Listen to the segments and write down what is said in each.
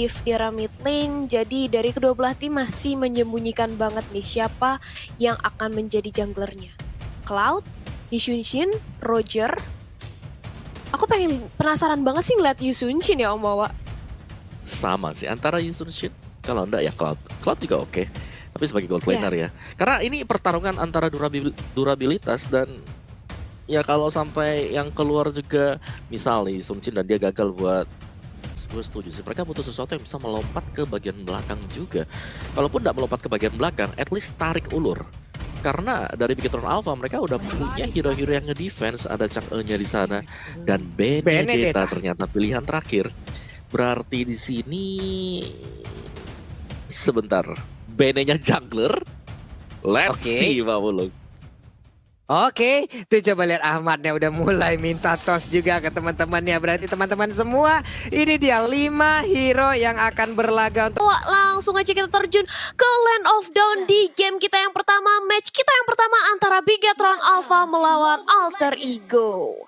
Eve di arah mid lane. Jadi dari kedua belah tim masih menyembunyikan banget nih siapa yang akan menjadi junglernya. Cloud, Yusunshin, Roger. Aku penasaran banget sih ngeliat Yusunshin ya Om Wawa. Sama sih antara Yusunshin, kalau enggak ya Cloud. Cloud juga oke. Tapi sebagai gold laner ya. Karena ini pertarungan antara durabilitas dan ya kalau sampai yang keluar juga misalnya Yusunshin dan dia gagal buat, gue setuju sih, mereka butuh sesuatu yang bisa melompat ke bagian belakang juga. Kalaupun tidak melompat ke bagian belakang, at least tarik ulur. Karena dari Bigetron Alpha mereka udah punya hero-hero yang nge-defense, ada Chang'e-nya di sana dan Benedetta ternyata pilihan terakhir. Berarti di sini sebentar, Bene-nya jungler. Let's see Pak Bulung. Oke, tuh coba lihat Ahmadnya udah mulai minta tos juga ke teman-temannya. Berarti teman-teman semua, ini dia 5 hero yang akan berlaga untuk... Langsung aja kita terjun ke Land of Dawn di game kita yang pertama. Match kita yang pertama antara Bigetron Alpha melawan Alter Ego.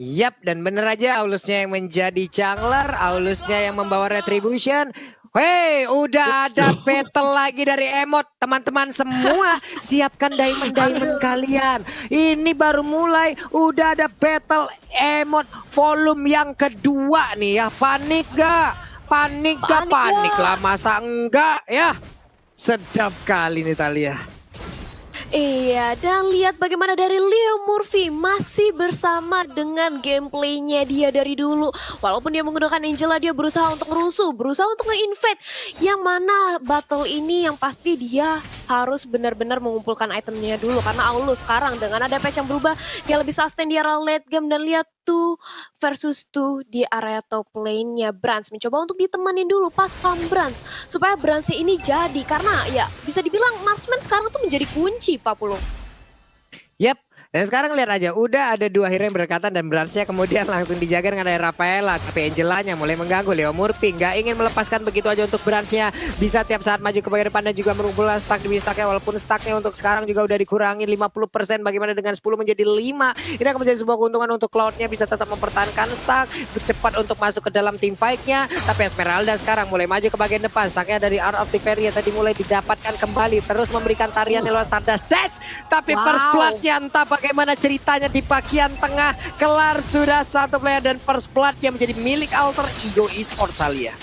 Yap, dan bener aja Aulusnya yang menjadi jungler, Aulusnya yang membawa Retribution. Hei, udah ada battle lagi dari Emot. Teman-teman semua, siapkan diamond-diamond kalian. Ini baru mulai, udah ada battle Emot volume yang kedua nih ya. Panik gak? Panik lah, masa enggak ya? Sedap kali nih Thalia. Iya, dan lihat bagaimana dari Leo Murphy masih bersama dengan gameplaynya dia dari dulu. Walaupun dia menggunakan Angela, dia berusaha untuk ngerusuh, berusaha untuk nge-invade. Yang mana battle ini yang pasti dia harus benar-benar mengumpulkan itemnya dulu. Karena Aulus sekarang dengan ada patch yang berubah, dia lebih sustain di area late game. Dan lihat 2 versus 2 di area top lane-nya. Brands mencoba untuk ditemanin dulu pas farm Brands, supaya Brands ini jadi. Karena ya bisa dibilang marksman sekarang tuh menjadi kunci Pak Pulung. Yap. Dan sekarang lihat aja, udah ada 2 hero yang berdekatan dan Brands-nya kemudian langsung dijaga dengan ada Rafaela. Tapi Angelanya mulai mengganggu. Leo Murphy nggak ingin melepaskan begitu aja untuk Brands-nya. Bisa tiap saat maju ke bagian depan dan juga mengumpulkan stack demi stacknya. Walaupun stacknya untuk sekarang juga udah dikurangi 50%. Bagaimana dengan 10 menjadi 5. Ini akan menjadi sebuah keuntungan untuk Cloud-nya. Bisa tetap mempertahankan stack. Cepat untuk masuk ke dalam team fight-nya. Tapi Esmeralda sekarang mulai maju ke bagian depan. Stacknya dari Art of Tiberia tadi mulai didapatkan kembali. Terus memberikan tarian lewat Stardust Dash. Tapi first blood-nya entah bagaimana ceritanya di bagian tengah. Kelar sudah 1 player dan first blood yang menjadi milik Alter Ego Esports Thalia.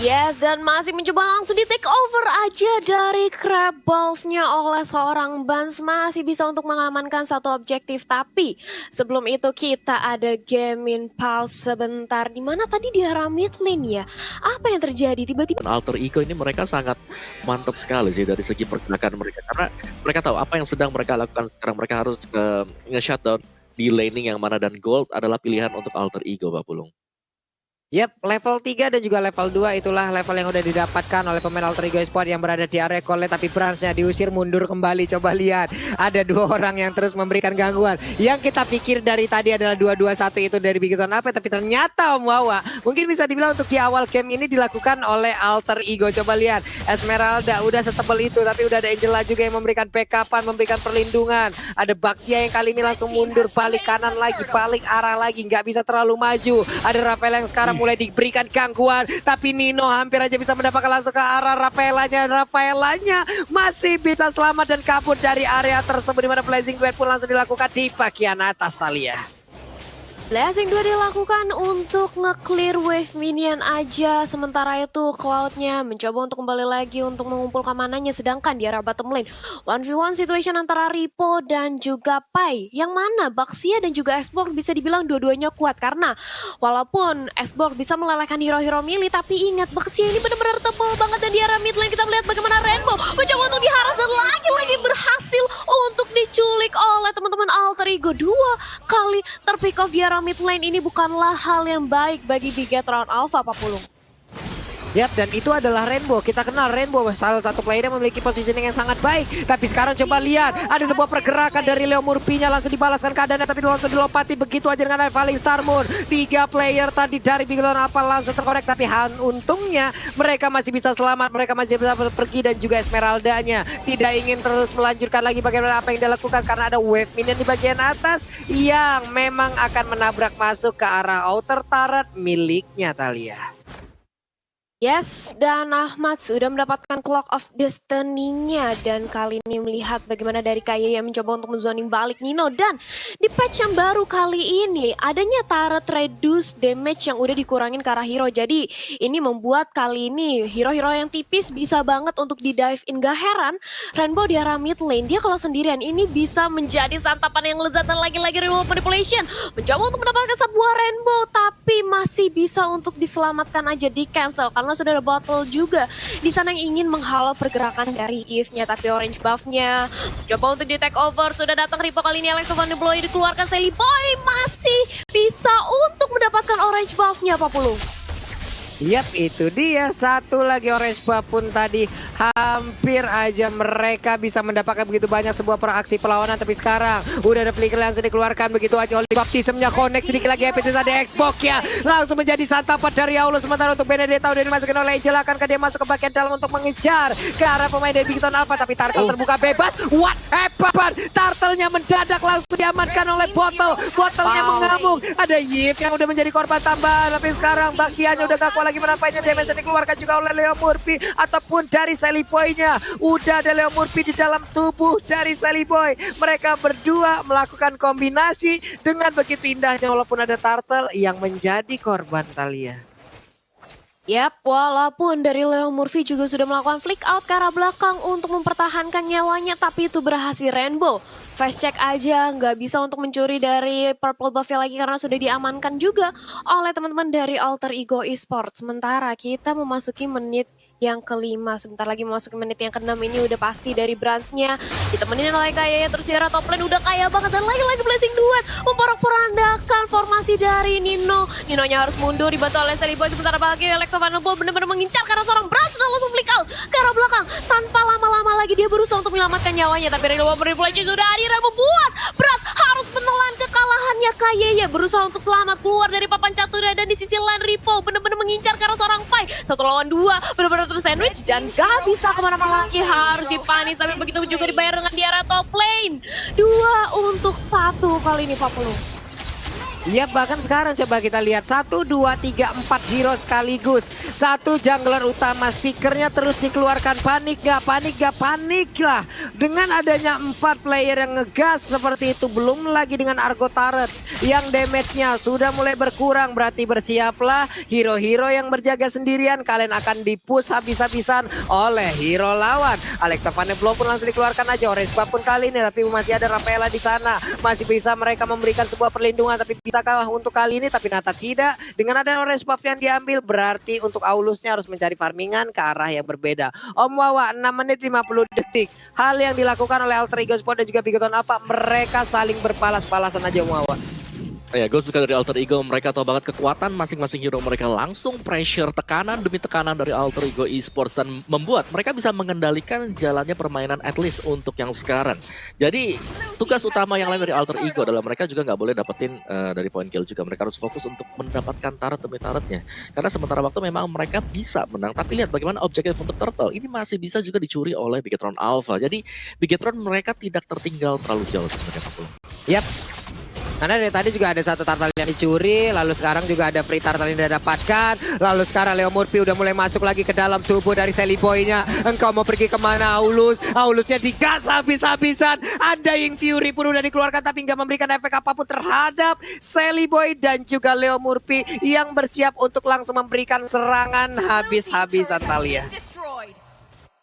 Yes, dan masih mencoba langsung di take over aja dari Crab Wolf-nya oleh seorang Bans. Masih bisa untuk mengamankan satu objektif. Tapi sebelum itu kita ada game in pause sebentar. Dimana tadi di arah mid lane ya. Apa yang terjadi? Tiba-tiba Alter Ego ini mereka sangat mantap sekali sih dari segi pergerakan mereka. Karena mereka tahu apa yang sedang mereka lakukan sekarang. Mereka harus nge-shutdown di laning yang mana. Dan gold adalah pilihan untuk Alter Ego, Pak Pulung. Yap, level 3 dan juga level 2 itulah level yang udah didapatkan oleh pemain Alter Ego Esports yang berada di area Colette. Tapi Brands-nya diusir mundur kembali. Coba lihat, ada 2 orang yang terus memberikan gangguan. Yang kita pikir dari tadi adalah 2-2-1 itu dari Bigetron apa, tapi ternyata Om Wawa mungkin bisa dibilang untuk di awal game ini dilakukan oleh Alter Ego. Coba lihat, Esmeralda udah setebal itu, tapi udah ada Angela juga yang memberikan backupan, memberikan perlindungan. Ada Baxia yang kali ini langsung mundur, balik kanan lagi, balik arah lagi, nggak bisa terlalu maju. Ada Rafael yang sekarang mulai diberikan gangguan, tapi Nino hampir aja bisa mendapatkan langsung ke arah Rafaelanya. Rafaelanya masih bisa selamat dan kabur dari area tersebut, di mana Blazing Blade pun langsung dilakukan di bagian atas Thalia. Blazing 2 dilakukan untuk nge-clear wave minion aja. Sementara itu Cloud-nya mencoba untuk kembali lagi untuk mengumpulkan mananya. Sedangkan di arah bottom lane 1v1 situation antara Ripo dan juga Pai. Yang mana Baxia dan juga Xbox bisa dibilang dua-duanya kuat. Karena walaupun Xbox bisa melelehkan hero-hero melee, tapi ingat Baxia ini benar-benar tebal banget. Dan di arah mid lane kita melihat bagaimana Rainbow mencoba untuk diharas dan lagi-lagi berhasil untuk diculik oleh teman-teman Alter Ego. 2 kali terpick off di arah mid lane. Ini bukanlah hal yang baik bagi Bigetron Alpha, Pak Pulung. Yap, dan itu adalah Rainbow. Kita kenal Rainbow, salah satu player yang memiliki positioning yang sangat baik. Tapi sekarang coba lihat, ada sebuah pergerakan dari Leo Murphy-nya, langsung dibalaskan keadaannya, tapi langsung dilompati begitu aja dengan Falling Star Moon. 3 player tadi dari Bigetron Alpha langsung terkonek, tapi untungnya mereka masih bisa selamat, mereka masih bisa pergi. Dan juga Esmeraldanya tidak ingin terus melanjutkan lagi bagaimana apa yang dia lakukan, karena ada wave minion di bagian atas yang memang akan menabrak masuk ke arah outer turret miliknya Thalia. Yes, dan Ahmad sudah mendapatkan Clock of Destiny-nya dan kali ini melihat bagaimana dari Kaye yang mencoba untuk menzoning balik Nino dan di patch yang baru kali ini adanya turret reduce damage yang udah dikurangin ke arah hero. Jadi ini membuat kali ini hero-hero yang tipis bisa banget untuk di dive in. Gak heran Rainbow di arah mid lane dia kalau sendirian ini bisa menjadi santapan yang lezat dan lagi-lagi Rainbow Manipulation mencoba untuk mendapatkan sebuah Rainbow tapi masih bisa untuk diselamatkan aja di cancel karena sudah ada bottle juga di sana yang ingin menghalau pergerakan dari Eve-nya tapi orange buff-nya coba untuk di take over sudah datang Ripo kali ini Alexa Van de Bloy dikeluarkan Sally Boy masih bisa untuk mendapatkan orange buff-nya 40. Yap, itu dia satu lagi orange buff pun tadi hampir aja mereka bisa mendapatkan begitu banyak sebuah peraksi perlawanan tapi sekarang udah ada flicker langsung dikeluarkan begitu aja oleh baptismnya connect sedikit lagi epitus ada Xbox ya langsung menjadi santapan dari Aulus sementara untuk Benedetta udah dimasukin oleh Angel akankah dia masuk ke bagian dalam untuk mengejar ke arah pemain dari Bigton Alpha tapi Turtle terbuka bebas what happened Turtle-nya mendadak langsung diamankan oleh Bottle-nya mengamuk ada Yip yang udah menjadi korban tambahan tapi sekarang Baxianya udah gak kuat lagi menampainya damage yang dikeluarkan juga oleh Leo Murphy ataupun dari Sally Boy-nya. Udah ada Leo Murphy di dalam tubuh dari Sally Boy. Mereka berdua melakukan kombinasi dengan begitu indahnya walaupun ada Turtle yang menjadi korban Thalia. Yap, walaupun dari Leo Murphy juga sudah melakukan flick out ke arah belakang untuk mempertahankan nyawanya, tapi itu berhasil Rainbow. Fast check aja, nggak bisa untuk mencuri dari purple buff-nya lagi karena sudah diamankan juga oleh teman-teman dari Alter Ego Esports. Sementara kita memasuki menit yang kelima, sebentar lagi memasuki menit yang keenam ini udah pasti dari Brands-nya ditemenin oleh Kaya terus di arah top lane udah kaya banget dan lagi-lagi blessing duet memporak-porandakan formasi dari Nino-nya harus mundur dibantu oleh Sally Boy sementara lagi Alexa Van de Bloy benar-benar mengincar karena seorang Brands sudah langsung flick out ke arah belakang tanpa lama-lama lagi dia berusaha untuk menyelamatkan nyawanya tapi Rainbow Manipulation sudah hadir dan membuat Brands harus menelan kekalahannya Kaya berusaha untuk selamat keluar dari papan caturnya dan di sisi lain Ripo benar-benar mengincar karena seorang Fai 1 lawan 2 benar-benar tersandwich dan gak bisa kemana-mana lagi harus dipanis tapi begitu juga dibayar dengan di arah top lane 2 untuk 1 kali ini 40. Ya bahkan sekarang coba kita lihat 1, 2, 3, 4 hero sekaligus. Satu jungler utama speakernya terus dikeluarkan panik gak panik lah. Dengan adanya 4 player yang ngegas seperti itu belum lagi dengan Argo Turrets yang damage-nya sudah mulai berkurang. Berarti bersiaplah hero-hero yang berjaga sendirian kalian akan dipush habis-habisan oleh hero lawan. Alexa Van de Bloy pun langsung dikeluarkan aja orange buff pun kali ini tapi masih ada Rafaela di sana. Masih bisa mereka memberikan sebuah perlindungan tapi bisakah untuk kali ini tapi Nata tidak. Dengan ada orange buff yang diambil berarti untuk Aulusnya harus mencari farmingan ke arah yang berbeda. Om Wawa 6 menit 50 detik. Hal yang dilakukan oleh Alter Ego Sport dan juga Bigton apa mereka saling berpalas-palasan aja Om Wawa. Ya, gue suka dari Alter Ego, mereka tahu banget kekuatan masing-masing hero mereka langsung pressure tekanan demi tekanan dari Alter Ego Esports dan membuat mereka bisa mengendalikan jalannya permainan at least untuk yang sekarang. Jadi tugas utama yang lain dari Alter Ego adalah mereka juga nggak boleh dapetin dari point kill juga. Mereka harus fokus untuk mendapatkan turret demi turretnya. Karena sementara waktu memang mereka bisa menang, tapi lihat bagaimana objektif untuk Turtle ini masih bisa juga dicuri oleh Bigetron Alpha. Jadi Bigetron mereka tidak tertinggal terlalu jauh sebenarnya. Yap. Karena dari tadi juga ada satu turtle yang dicuri, lalu sekarang juga ada free turtle yang didapatkan, lalu sekarang Leo Murphy udah mulai masuk lagi ke dalam tubuh dari Sally Boy-nya. Engkau mau pergi kemana Aulus? Aulusnya digas habis-habisan. Ada yang Fury pun udah dikeluarkan tapi nggak memberikan efek apapun terhadap Sally Boy dan juga Leo Murphy yang bersiap untuk langsung memberikan serangan habis-habisan Thalia.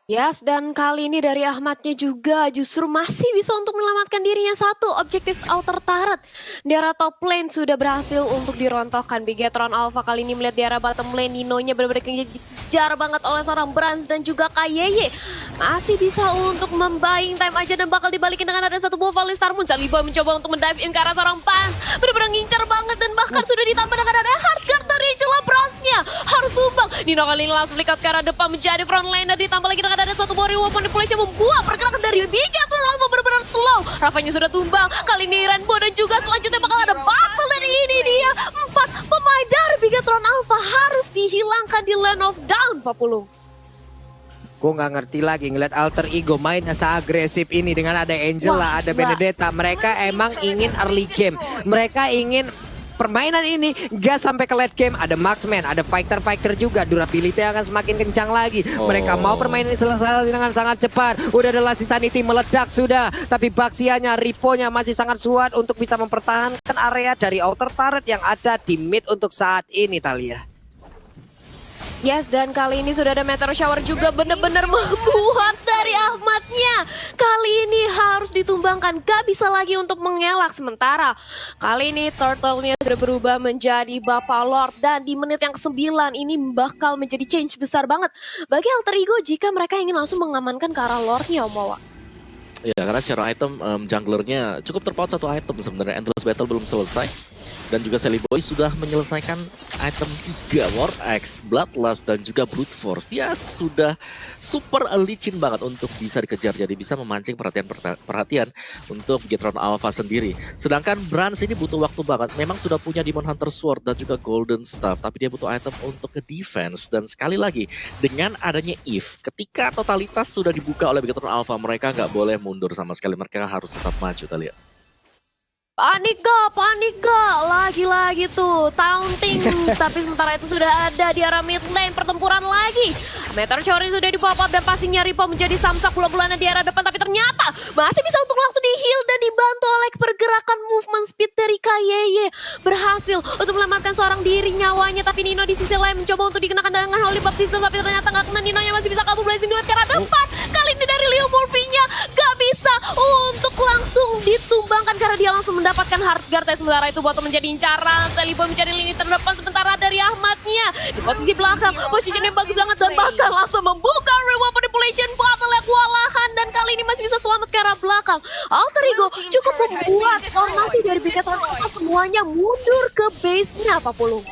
Yes, dan kali ini dari Ahmadnya juga justru masih bisa untuk menyelamatkan dirinya satu objektif outer turret. Di arah top lane sudah berhasil untuk dirontokkan. Bigetron Alpha kali ini melihat di arah bottom lane Nino-nya benar-benar kejar banget oleh seorang Brands dan juga Kayeye. Masih bisa untuk membuying time aja dan bakal dibalikin dengan ada satu buah Volley Star Moon. Sally Boy mencoba untuk mendive in ke arah seorang Pans. Benar-benar ngincar banget dan bahkan sudah ditambah dengan ada hardguard dari celah Brands-nya. Harus tumbang. Nino kali ini langsung flick out ke arah depan menjadi front laner ditambah lagi dengan ada satu body weapon manipulation membuat pergerakan dari Bigetron Alpha benar-benar slow. Rafanya sudah tumbang. Kali ini Rainbow dan juga selanjutnya bakal ada battle dari ini dia. 4 pemain dari Bigetron Alpha harus dihilangkan di Land of Down 40. Gue nggak ngerti lagi ngeliat Alter Ego main seagresif ini dengan ada Angela, ada Benedetta. Mereka emang ingin early game. Mereka ingin permainan ini gak sampai ke late game. Ada marksman, ada fighter juga. Durability akan semakin kencang lagi. Mereka mau permainan ini selesai dengan sangat cepat. Udah ada Lassie Sanity meledak sudah. Tapi Baxianya, Riponya masih sangat kuat untuk bisa mempertahankan area dari outer turret yang ada di mid untuk saat ini, Thalia. Yes, dan kali ini sudah ada meteor shower juga benar-benar membuat dari Ahmadnya. Kali ini harus ditumbangkan, gak bisa lagi untuk mengelak. Sementara kali ini turtle-nya sudah berubah menjadi Bapak Lord. Dan di menit yang ke-9 ini bakal menjadi change besar banget bagi Alter Ego jika mereka ingin langsung mengamankan ke arah Lord-nya, Om Wawa. Ya, karena secara item junglernya cukup terpaut satu item sebenarnya. Endless Battle belum selesai. Dan juga Sally Boy sudah menyelesaikan item 3, War Axe, Bloodlust, dan juga Brute Force. Dia sudah super licin banget untuk bisa dikejar. Jadi bisa memancing perhatian untuk Bigetron Alpha sendiri. Sedangkan Brans ini butuh waktu banget. Memang sudah punya Demon Hunter Sword dan juga Golden Staff. Tapi dia butuh item untuk ke defense. Dan sekali lagi, dengan adanya Eve, ketika totalitas sudah dibuka oleh Bigetron Alpha, mereka nggak boleh mundur sama sekali. Mereka harus tetap maju, kita lihat. Panik gak, lagi-lagi tuh taunting. Tapi sementara itu sudah ada di arah mid lane, pertempuran lagi. Meteor shower sudah di pop up dan passingnya Ripo menjadi samsak bola-bolanya di arah depan. Tapi ternyata masih bisa untuk langsung di heal dan dibantu oleh pergerakan movement speed dari Kayeye. Berhasil untuk menyelamatkan seorang diri nyawanya. Tapi Nino di sisi lain mencoba untuk dikenakan dengan Holy Baptism. Tapi ternyata nggak kena, Ninonya masih bisa kabur blazing duet ke arah depan. Kali ini dari Leo Murphy-nya gak bisa untuk langsung ditumbangkan karena dia langsung mendapatkan hard guard. Sementara itu Bottom menjadi incaran, Salibo mencari lini terdepan sementara dari Ahmadnya di posisi belakang, posisinya bagus banget dan bahkan langsung membuka reward manipulation battle yang kewalahan dan kali ini masih bisa selamat ke arah belakang. Alter Ego cukup membuat formasi dari Bigetron Alpha semuanya mundur ke base-nya, Pak Pulung.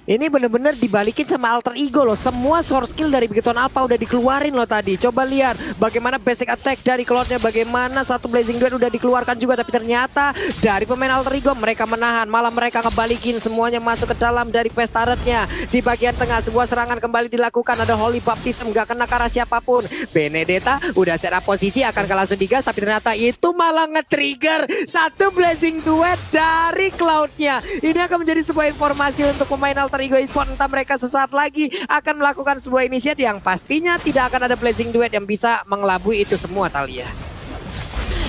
Ini bener-bener dibalikin sama Alter Ego loh. Semua source skill dari Bigetron Alpha udah dikeluarin loh tadi. Coba lihat bagaimana basic attack dari Cloud-nya. Bagaimana satu Blazing Duet udah dikeluarkan juga. Tapi ternyata dari pemain Alter Ego mereka menahan. Malah mereka ngebalikin semuanya masuk ke dalam dari pest turret-nya. Di bagian tengah sebuah serangan kembali dilakukan. Ada Holy Baptism gak kena ke arah siapapun. Benedetta udah set up posisi akan langsung digas. Tapi ternyata itu malah nge-trigger satu Blazing Duet dari Cloud-nya. Ini akan menjadi sebuah informasi untuk pemain Alter Ego Esports, entah mereka sesaat lagi akan melakukan sebuah inisiatif yang pastinya tidak akan ada Blazing Duet yang bisa mengelabui itu semua, Thalia.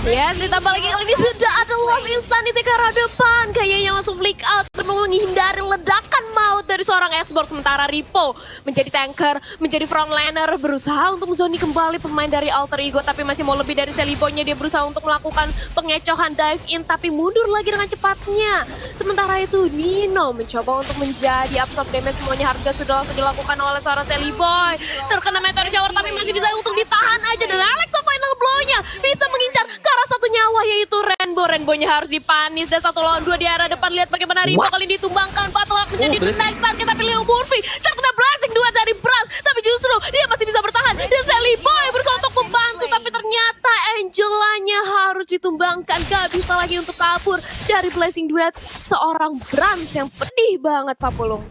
Yes, ditambah lagi kali ini sudah ada Lost Insanity ke arah depan. Kayaknya langsung flick out menghindari ledakan maut dari seorang Xbox. Sementara Ripo menjadi tanker, menjadi frontliner, berusaha untuk menzoni kembali pemain dari Alter Ego. Tapi masih mau lebih dari Selibonya, dia berusaha untuk melakukan pengecohan dive in. Tapi mundur lagi dengan cepatnya. Sementara itu Nino mencoba untuk menjadi absorb damage. Semuanya harga sudah langsung dilakukan oleh seorang Seliboy. Terkena meteor shower tapi masih bisa untuk ditahan aja. Dan Alexa final blow-nya bisa mengincar ke arah satu nyawa yaitu Rainbow. Rainbow-nya harus dipanis dan 1 lawan 2 di arah depan. Lihat bagaimana Ripo kali ini ditumbangkan. Battle menjadi the next target tapi Leo Murphy terkena blazing 2 dari Brans. Tapi justru dia masih bisa bertahan. Dan Sally Boy berusaha untuk membantu. Tapi ternyata Angelanya harus ditumbangkan. Gak bisa lagi untuk kabur dari blazing duet seorang Brans yang pedih banget, Pak Pulung.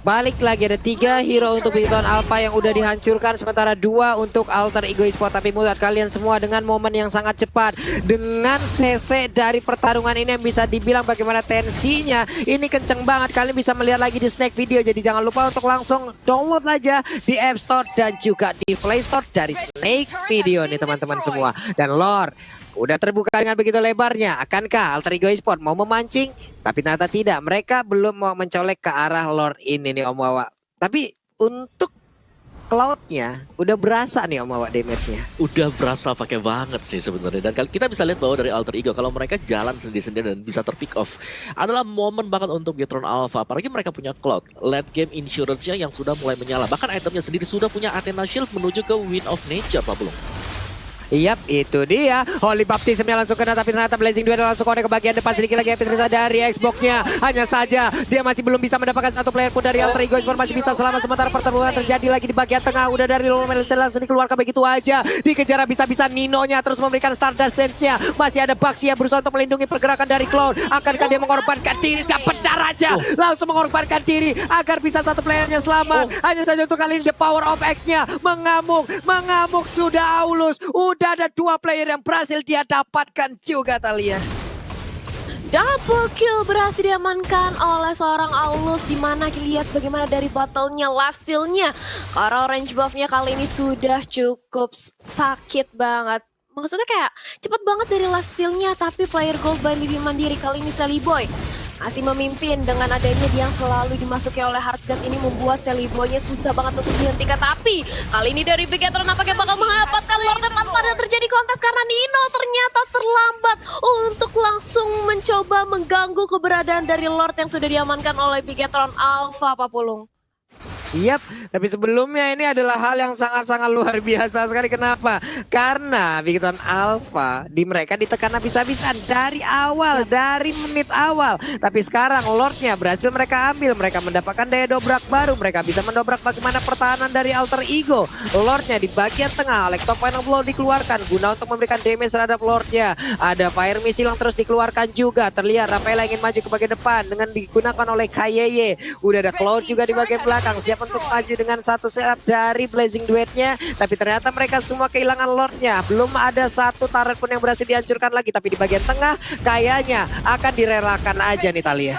Balik lagi ada 3 hero untuk Bigetron Alpha yang udah dihancurkan. Sementara 2 untuk Alter Ego Esports. Tapi melihat kalian semua dengan momen yang sangat cepat. Dengan CC dari pertarungan ini yang bisa dibilang bagaimana tensinya. Ini kenceng banget. Kalian bisa melihat lagi di Snake Video. Jadi jangan lupa untuk langsung download aja di App Store dan juga di Play Store dari Snake Video nih teman-teman semua. Dan Lord udah terbuka dengan begitu lebarnya. Akankah Alter Ego Esports mau memancing? Tapi ternyata tidak. Mereka belum mau mencolek ke arah Lord ini nih Om Wawa. Tapi untuk Cloud-nya udah berasa nih Om Wawa damage-nya. Udah berasa pakai banget sih sebenarnya. Dan kita bisa lihat bahwa dari Alter Ego kalau mereka jalan sendiri-sendiri dan bisa terpick off adalah momen banget untuk Bigetron Alpha. Apalagi mereka punya Cloud. Late game insurance-nya yang sudah mulai menyala. Bahkan itemnya sendiri sudah punya Athena Shield menuju ke Wind of Nature, Pak Belum. Yap, itu dia. Holy Baptism-nya langsung kena, tapi ternyata Blazing Duet langsung connect ke bagian depan. Sedikit lagi Petrisa dari Xbox-nya. Hanya saja dia masih belum bisa mendapatkan satu player pun dari Alter Ego Esports. Masih bisa selamat sementara pertarungan terjadi lagi di bagian tengah. Udah dari Roman langsung dikeluarkan begitu aja. Dikejar bisa-bisa Nino-nya terus memberikan Stardust Dance-nya. Masih ada Baxia berusaha untuk melindungi pergerakan dari Cloud. Akankah dia mengorbankan diri? Dapat aja. Langsung mengorbankan diri agar bisa satu playernya selamat. Hanya saja untuk kali ini the power of X-nya mengamuk sudah Aulus. Udah ada 2 player yang berhasil dia dapatkan juga, Thalia. Double kill berhasil diamankan oleh seorang Aulus, di mana lihat bagaimana dari battle-nya, lifesteal-nya. Karena range buff-nya kali ini sudah cukup sakit banget. Maksudnya kayak cepet banget dari lifesteal-nya, tapi player gold by lebih mandiri kali ini Sally Boy masih memimpin dengan adanya dia yang selalu dimasuki oleh Heartsguard ini membuat Sally Boy-nya susah banget untuk dihentikan. Tapi kali ini dari Bigetron apakah bakal mendapatkan Lord tanpa ada terjadi kontes karena Nino ternyata terlambat untuk langsung mencoba mengganggu keberadaan dari Lord yang sudah diamankan oleh Bigetron Alpha, Pak Pulung. Yap, tapi sebelumnya ini adalah hal yang sangat-sangat luar biasa sekali. Kenapa? Karena Bigetron Alpha di mereka ditekan habis-habisan dari awal, dari menit awal. Tapi sekarang Lordnya berhasil mereka ambil. Mereka mendapatkan daya dobrak baru. Mereka bisa mendobrak bagaimana pertahanan dari Alter Ego. Lordnya di bagian tengah, Electro Final Blow dikeluarkan guna untuk memberikan damage terhadap Lordnya. Ada Fire Missile yang terus dikeluarkan juga. Terlihat Rafaela ingin maju ke bagian depan dengan digunakan oleh KYY. Udah ada Cloud juga di bagian belakang. Siap untuk maju dengan satu setup dari Blazing Duetnya, tapi ternyata mereka semua kehilangan Lordnya. Belum ada satu turret pun yang berhasil dihancurkan lagi, tapi di bagian tengah kayaknya akan direlakan aja nih Thalia.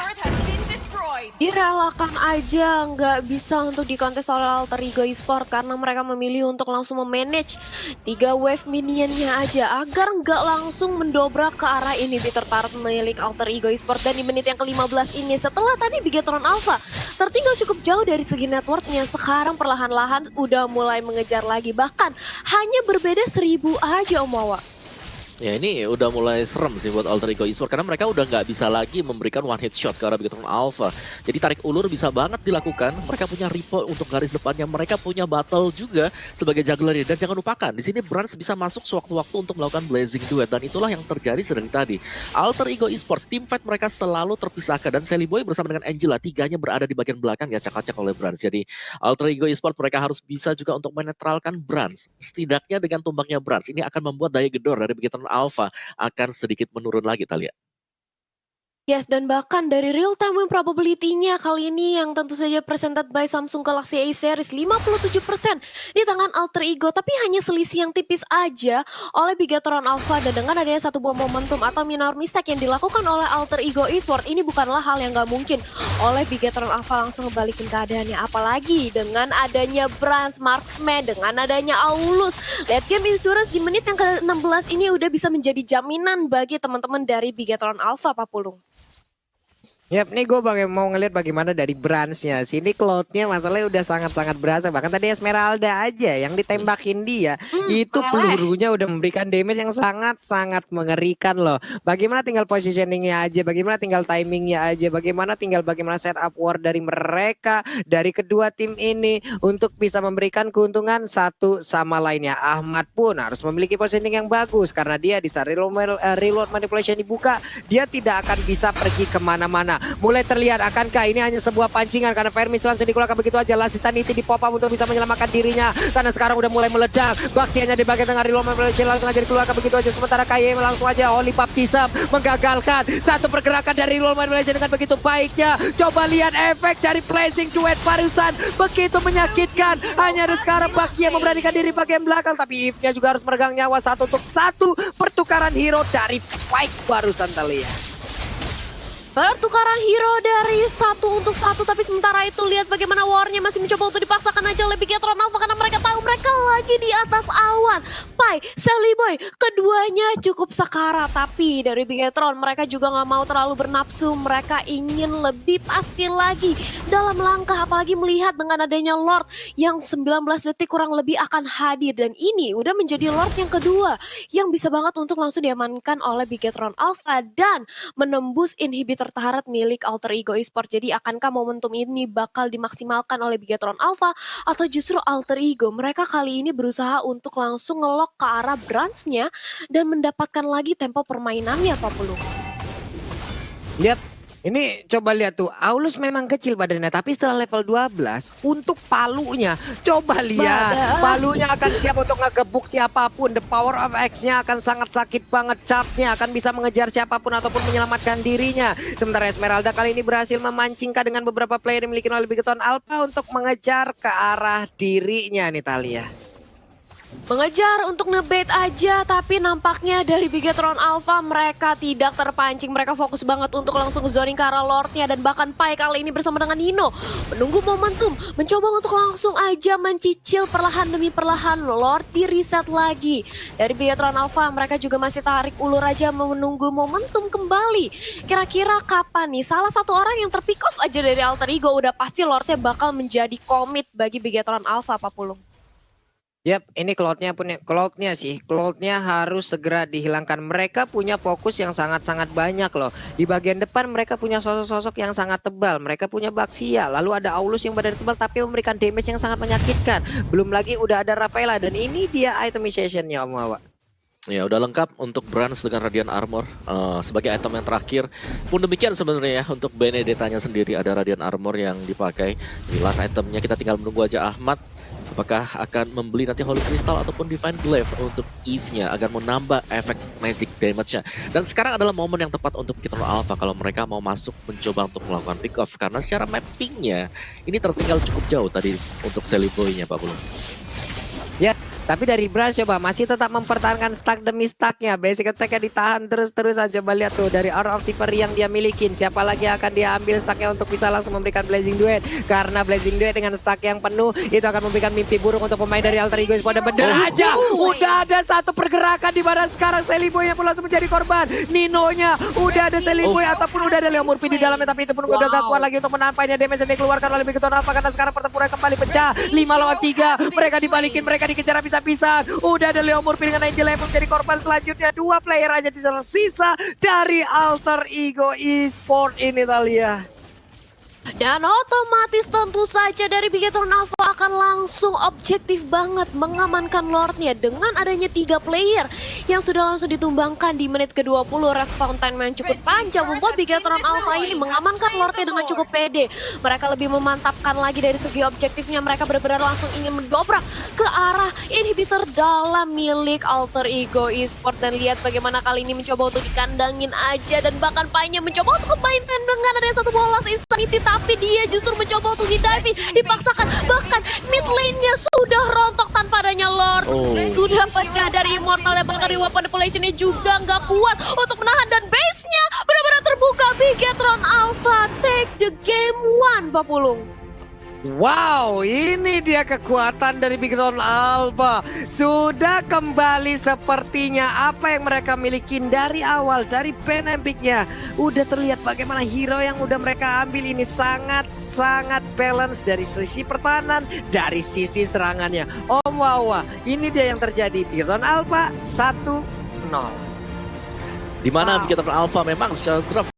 Direlakan aja, nggak bisa untuk dikontes oleh Alter Ego Esports karena mereka memilih untuk langsung memanage 3 wave minionnya aja agar nggak langsung mendobrak ke arah inhibitor turret milik Alter Ego Esports. Dan di menit yang ke-15 ini setelah tadi Bigetron Alpha tertinggal cukup jauh dari segi networknya, sekarang perlahan-lahan udah mulai mengejar lagi, bahkan hanya berbeda 1000 aja Om Wawa. Ya ini udah mulai serem sih buat Alter Ego Esports karena mereka udah nggak bisa lagi memberikan one hit shot ke arah Bigetron Alpha. Jadi tarik ulur bisa banget dilakukan. Mereka punya Reaper untuk garis depannya, mereka punya Battle juga sebagai juggler. Dan jangan lupakan di sini Brans bisa masuk sewaktu-waktu untuk melakukan Blazing Duet, dan itulah yang terjadi sedang tadi. Alter Ego Esports team fight mereka selalu terpisahkan dan Sally Boy bersama dengan Angela tiganya berada di bagian belakang ya acak-acak oleh Brans. Jadi Alter Ego Esports mereka harus bisa juga untuk menetralkan Brans. Setidaknya dengan tumbangnya Brans ini akan membuat daya gedor dari Bigetron Alpha akan sedikit menurun lagi Thalia. Yes, dan bahkan dari real time win probability-nya kali ini yang tentu saja presented by Samsung Galaxy A series 57% di tangan Alter Ego, tapi hanya selisih yang tipis aja oleh Bigetron Alpha. Dan dengan adanya satu buah momentum atau minor mistake yang dilakukan oleh Alter Ego Esports, ini bukanlah hal yang gak mungkin oleh Bigetron Alpha langsung ngebalikin keadaannya. Apalagi dengan adanya Brans, Marksman, dengan adanya Aulus, late game insurance di menit yang ke-16 ini udah bisa menjadi jaminan bagi teman-teman dari Bigetron Alpha, Pak Pulung. Yap, nih gue mau ngeliat bagaimana dari Bransnya. Sini Cloud-nya masalahnya udah sangat-sangat berasa. Bahkan tadi Esmeralda aja yang ditembakin dia. Itu pelurunya udah memberikan damage yang sangat-sangat mengerikan loh. Bagaimana tinggal positioningnya aja, bagaimana tinggal timingnya aja, bagaimana setup war dari mereka, dari kedua tim ini untuk bisa memberikan keuntungan satu sama lainnya. Ahmad pun harus memiliki positioning yang bagus karena dia di saat reload manipulation dibuka, dia tidak akan bisa pergi kemana-mana. Mulai terlihat akankah ini hanya sebuah pancingan karena Fire Missile langsung dikeluarkan begitu aja. Lassie Sanity di pop up untuk bisa menyelamatkan dirinya karena sekarang udah mulai meledak. Baksi hanya di bagian tengah reload manipulation langsung aja dikeluarkan begitu aja. Sementara KYM langsung aja Holy Baptism menggagalkan satu pergerakan dari reload manipulation dengan begitu baiknya. Coba lihat efek dari Blazing Duet barusan begitu menyakitkan. Hanya ada sekarang Baksi yang memberanikan diri bagian belakang, tapi Eve-nya juga harus meregang nyawa satu untuk satu pertukaran hero dari fight barusan Thalia. Pertukaran hero dari 1 untuk 1, tapi sementara itu lihat bagaimana warnya masih mencoba untuk dipaksakan aja oleh Bigetron Alpha karena mereka tahu mereka lagi di atas awan. Pai, Sally Boy, keduanya cukup sekarat, tapi dari Bigetron mereka juga nggak mau terlalu bernafsu, mereka ingin lebih pasti lagi dalam langkah, apalagi melihat dengan adanya Lord yang 19 detik kurang lebih akan hadir, dan ini udah menjadi Lord yang kedua yang bisa banget untuk langsung diamankan oleh Bigetron Alpha dan menembus inhibitor turret milik Alter Ego Esports. Jadi akankah momentum ini bakal dimaksimalkan oleh Bigetron Alpha atau justru Alter Ego? Mereka kali ini berusaha untuk langsung ngelok ke arah Bransnya dan mendapatkan lagi tempo permainannya, Pak Pulung. Lihat, ini coba lihat tuh, Aulus memang kecil badannya, tapi setelah level 12 untuk palunya, coba lihat, palunya akan siap untuk ngegebuk siapapun. The power of X-nya akan sangat sakit banget, charge-nya akan bisa mengejar siapapun ataupun menyelamatkan dirinya. Sementara Esmeralda kali ini berhasil memancingkan dengan beberapa player yang dimiliki oleh Bigetron Alpha untuk mengejar ke arah dirinya nih Thalia. Mengejar untuk ngebait aja, tapi nampaknya dari Bigetron Alpha mereka tidak terpancing. Mereka fokus banget untuk langsung zoning ke arah Lordnya, dan bahkan Pai kali ini bersama dengan Nino menunggu momentum, mencoba untuk langsung aja mencicil perlahan demi perlahan Lord di reset lagi. Dari Bigetron Alpha mereka juga masih tarik ulur aja menunggu momentum kembali. Kira-kira kapan nih salah satu orang yang terpick off aja dari Alter Ego, udah pasti Lordnya bakal menjadi komit bagi Bigetron Alpha, Pak Pulung. Yap, ini Cloud-nya harus segera dihilangkan. Mereka punya fokus yang sangat-sangat banyak loh. Di bagian depan mereka punya sosok-sosok yang sangat tebal. Mereka punya Baxia, lalu ada Aulus yang badan tebal tapi memberikan damage yang sangat menyakitkan. Belum lagi udah ada Rafaela, dan ini dia itemization-nya Om Wawa. Ya udah lengkap untuk Brans dengan Radiant Armor sebagai item yang terakhir. Pun demikian sebenarnya ya untuk Benedetta-nya sendiri ada Radiant Armor yang dipakai. Di last itemnya kita tinggal menunggu aja Ahmad apakah akan membeli nanti Holy Crystal ataupun Divine Glaive untuk Eve-nya agar menambah efek magic damage-nya. Dan sekarang adalah momen yang tepat untuk Bigetron Alpha kalau mereka mau masuk mencoba untuk melakukan pick off, karena secara mapping-nya ini tertinggal cukup jauh tadi untuk Sally Boy-nya Pak Bulung. Ya, tapi dari Brans coba masih tetap mempertahankan stack demi stacknya. Basic attack-nya ditahan terus-terusan. Coba lihat tuh dari Hour of Thievery yang dia milikin. Siapa lagi yang akan dia ambil stacknya untuk bisa langsung memberikan Blazing Duet. Karena Blazing Duet dengan stack yang penuh itu akan memberikan mimpi buruk untuk pemain dari Alter Ego. Pada bener aja udah ada satu pergerakan di mana sekarang Sally Boy yang pun langsung menjadi korban. Nino-nya udah ada Sally Boy ataupun udah ada Leo Murphy di dalamnya, tapi itu pun udah gak kuat lagi untuk menahan painnya. Damage yang dikeluarkan oleh Bigetron Alpha karena sekarang pertempuran kembali pecah. 5 lawan 3. Mereka dibalikin, mereka dikejar habis-habisan. Udah ada Leo Murphy dengan Angel yang menjadi korban selanjutnya. 2 player aja tersisa dari Alter Ego Esport ini Thalia. Dan otomatis tentu saja dari Bigetron Alpha akan langsung objektif banget mengamankan Lordnya dengan adanya 3 player yang sudah langsung ditumbangkan di menit ke-20. Respawn time yang cukup panjang membuat Bigetron Alpha ini mengamankan Lordnya dengan cukup pede. Mereka lebih memantapkan lagi dari segi objektifnya. Mereka benar-benar langsung ingin mendobrak ke arah inhibitor dalam milik Alter Ego Esport. Dan lihat bagaimana kali ini mencoba untuk dikandangin aja, dan bahkan Pai-nya mencoba untuk kemainkan dengan adanya satu bolas insanity, tapi dia justru mencoba untuk hindari, dipaksakan. Bahkan mid lane-nya sudah rontok tanpa adanya Lord. Sudah pecah dari Immortal, dan bahkan weapon manipulation-nya juga nggak kuat untuk menahan, dan base-nya benar-benar terbuka. Bigetron Alpha take the game 1, Pak Pulung. Wow, ini dia kekuatan dari Bigetron Alpha. Sudah kembali sepertinya apa yang mereka miliki dari awal, dari Penempiknya. Udah terlihat bagaimana hero yang udah mereka ambil ini sangat-sangat balance dari sisi pertahanan, dari sisi serangannya. Om Wawa, ini dia yang terjadi. Bigetron Alpha 1-0. Di mana Bigetron Alpha memang secara draft